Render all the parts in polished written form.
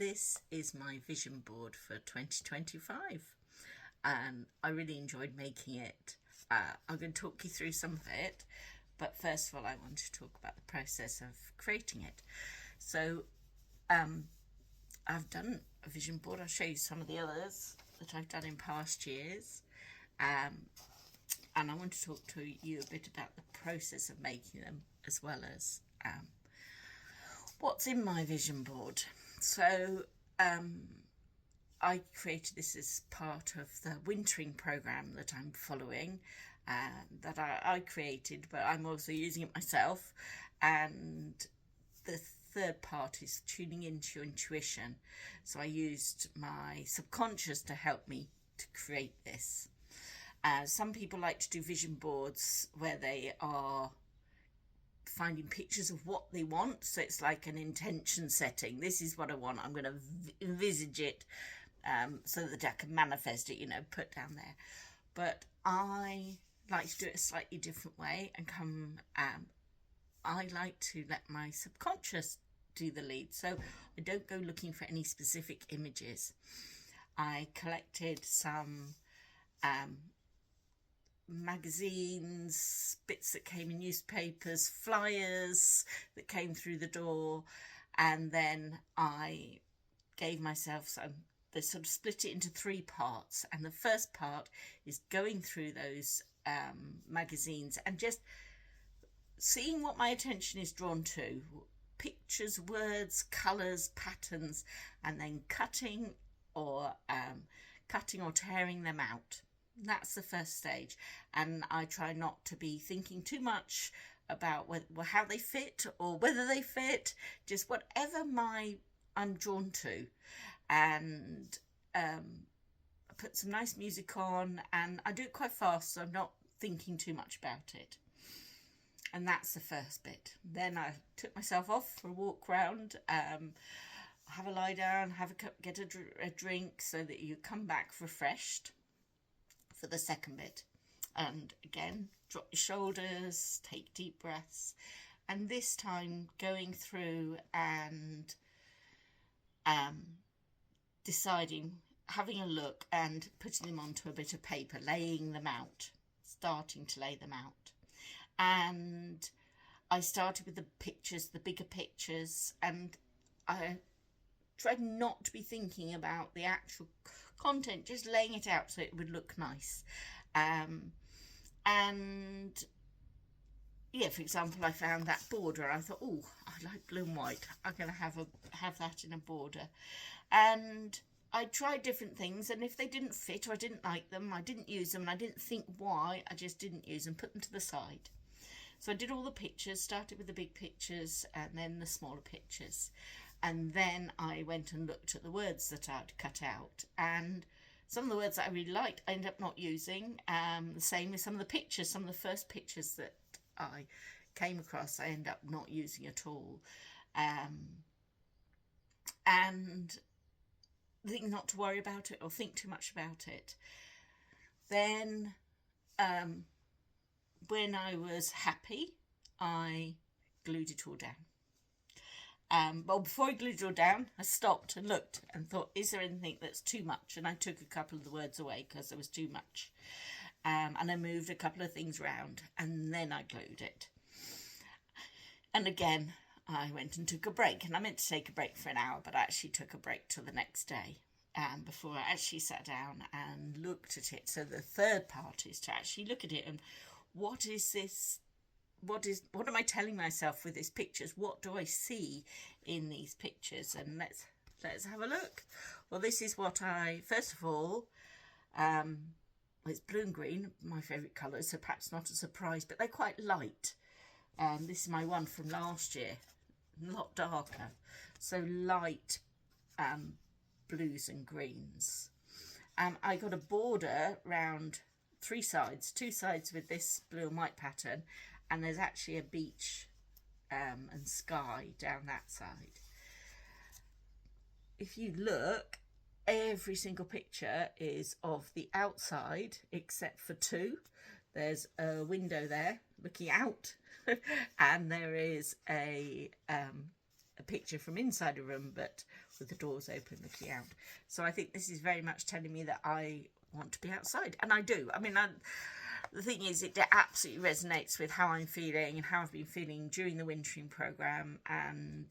this is my vision board for 2025 and I really enjoyed making it. I'm going to talk you through some of it, but first of all I want to talk about the process of creating it. So I've done a vision board. I'll show you some of the others that I've done in past years, and I want to talk to you a bit about the process of making them, as well as what's in my vision board. So I created this as part of the wintering program that I'm following, that I created, but I'm also using it myself. And the third part is tuning into your intuition. So I used my subconscious to help me to create this. Some people like to do vision boards where they are finding pictures of what they want. So it's like an intention setting. This is what I want. I'm going to envisage it so that I can manifest it, put down there. But I like to do it a slightly different way and I like to let my subconscious do the lead. So I don't go looking for any specific images. I collected some magazines, bits that came in newspapers, flyers that came through the door, and then I gave myself some. They sort of split it into three parts, and the first part is going through those magazines and just seeing what my attention is drawn to, pictures, words, colours, patterns, and then cutting or tearing them out. That's the first stage, and I try not to be thinking too much about how they fit or whether they fit, just whatever I'm drawn to. And I put some nice music on, and I do it quite fast, so I'm not thinking too much about it. And that's the first bit. Then I took myself off for a walk round, have a lie down, get a drink, so that you come back refreshed for the second bit. And again, drop your shoulders, take deep breaths, and this time going through and deciding, having a look and putting them onto a bit of paper, laying them out, starting to lay them out. And I started with the pictures, the bigger pictures, and I tried not to be thinking about the actual content, just laying it out so it would look nice. And yeah, for example, I found that border. I thought, oh, I like blue and white. I'm going to have that in a border. And I tried different things, and if they didn't fit or I didn't like them, I didn't use them, and I didn't think why, I just didn't use them, put them to the side. So I did all the pictures, started with the big pictures and then the smaller pictures. And then I went and looked at the words that I'd cut out. And some of the words that I really liked, I ended up not using. The same with some of the pictures. Some of the first pictures that I came across, I ended up not using at all. And think not to worry about it or think too much about it. Then when I was happy, I glued it all down. Well, before I glued it all down, I stopped and looked and thought, is there anything that's too much? And I took a couple of the words away because there was too much. And I moved a couple of things around, and then I glued it. And again, I went and took a break. And I meant to take a break for an hour, but I actually took a break till the next day before I actually sat down and looked at it. So the third part is to actually look at it and what is this? What am I telling myself with these pictures? What do I see in these pictures? And let's have a look. Well, this is what first of all, it's blue and green, my favourite colours, so perhaps not a surprise, but they're quite light. This is my one from last year, a lot darker. So light blues and greens. I got a border round two sides with this blue and white pattern, and there's actually a beach and sky down that side. If you look, every single picture is of the outside except for two. There's a window there looking out and there is a picture from inside a room, but with the doors open looking out. So I think this is very much telling me that I want to be outside, and I do. I mean, the thing is, it absolutely resonates with how I'm feeling and how I've been feeling during the wintering programme and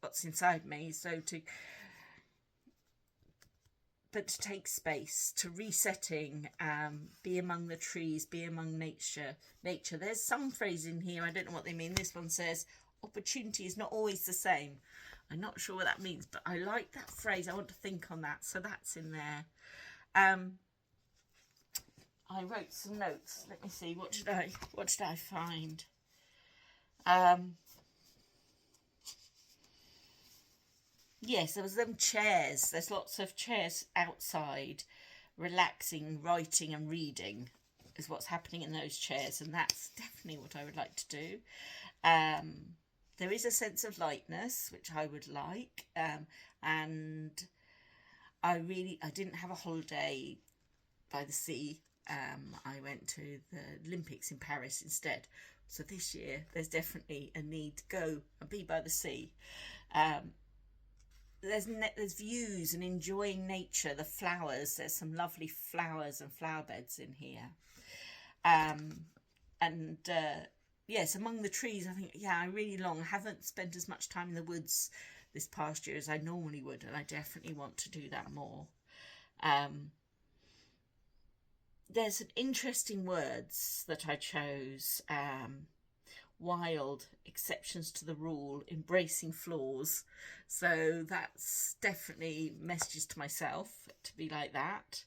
what's inside me. So to take space, to resetting, be among the trees, be among nature. There's some phrase in here, I don't know what they mean. This one says, opportunity is not always the same. I'm not sure what that means, but I like that phrase. I want to think on that. So that's in there. I wrote some notes. Let me see. What did I find? Yes, there was them chairs. There's lots of chairs outside, relaxing, writing and reading is what's happening in those chairs, and that's definitely what I would like to do. There is a sense of lightness, which I would like, and I didn't have a holiday by the sea. I went to the Olympics in Paris instead. So this year there's definitely a need to go and be by the sea. There's views and enjoying nature, the flowers. There's some lovely flowers and flower beds in here. Yes, among the trees, I think, yeah, I really haven't spent as much time in the woods this past year as I normally would, and I definitely want to do that more. There's some interesting words that I chose. Wild, exceptions to the rule, embracing flaws. So that's definitely messages to myself to be like that.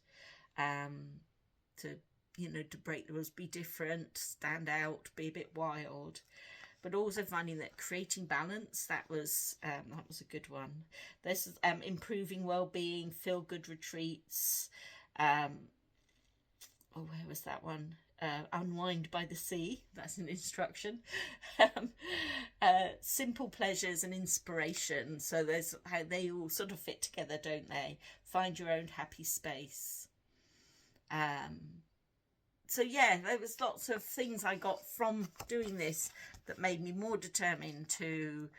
To break the rules, be different, stand out, be a bit wild. But also finding that creating balance, that was a good one. There's improving well-being, feel-good retreats. Where was that one? Unwind by the sea. That's an instruction. Simple pleasures and inspiration. So there's how they all sort of fit together, don't they? Find your own happy space. So yeah, there was lots of things I got from doing this that made me more determined to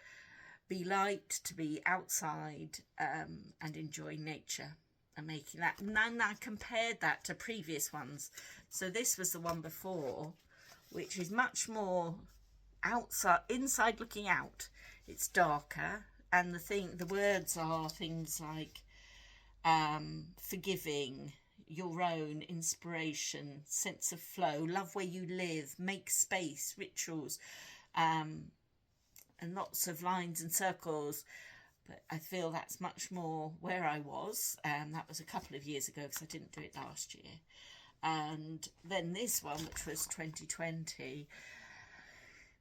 be light, to be outside, and enjoy nature. And making that, and then I compared that to previous ones. So this was the one before, which is much more inside looking out. It's darker, and the words are things like forgiving, your own, inspiration, sense of flow, love where you live, make space, rituals, and lots of lines and circles. But I feel that's much more where I was. That was a couple of years ago because I didn't do it last year. And then this one, which was 2020,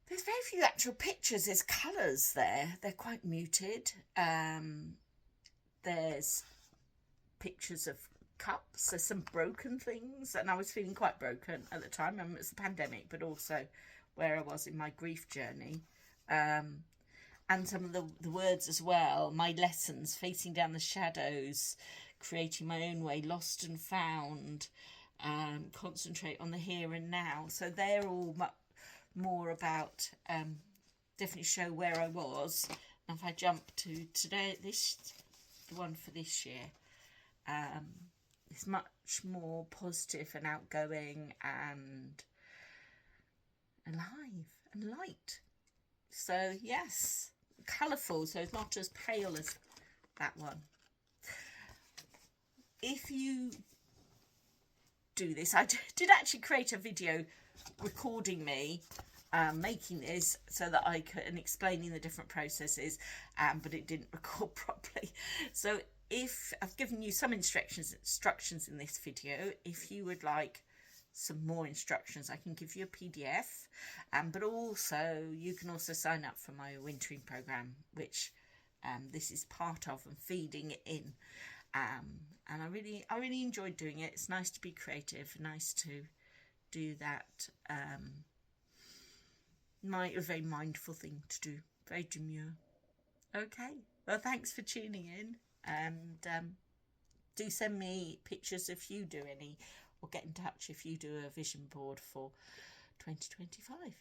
there's very few actual pictures. There's colours there. They're quite muted. There's pictures of cups. There's some broken things. And I was feeling quite broken at the time. I mean, it was the pandemic, but also where I was in my grief journey. And some of the words as well, my lessons, facing down the shadows, creating my own way, lost and found, concentrate on the here and now. So they're all more about, definitely show where I was. And if I jump to today, the one for this year, it's much more positive and outgoing and alive and light. So yes, colourful, so it's not as pale as that one. If you do this, I did actually create a video recording me making this so that I could, and explaining the different processes, but it didn't record properly. So if I've given you some instructions in this video, if you would like some more instructions, I can give you a PDF, but also you can also sign up for my wintering program, which this is part of, and feeding it in. And I really enjoyed doing it. It's nice to be creative, nice to do that. A very mindful thing to do, very demure. Okay, well, thanks for tuning in, and do send me pictures if you do any, or get in touch if you do a vision board for 2025.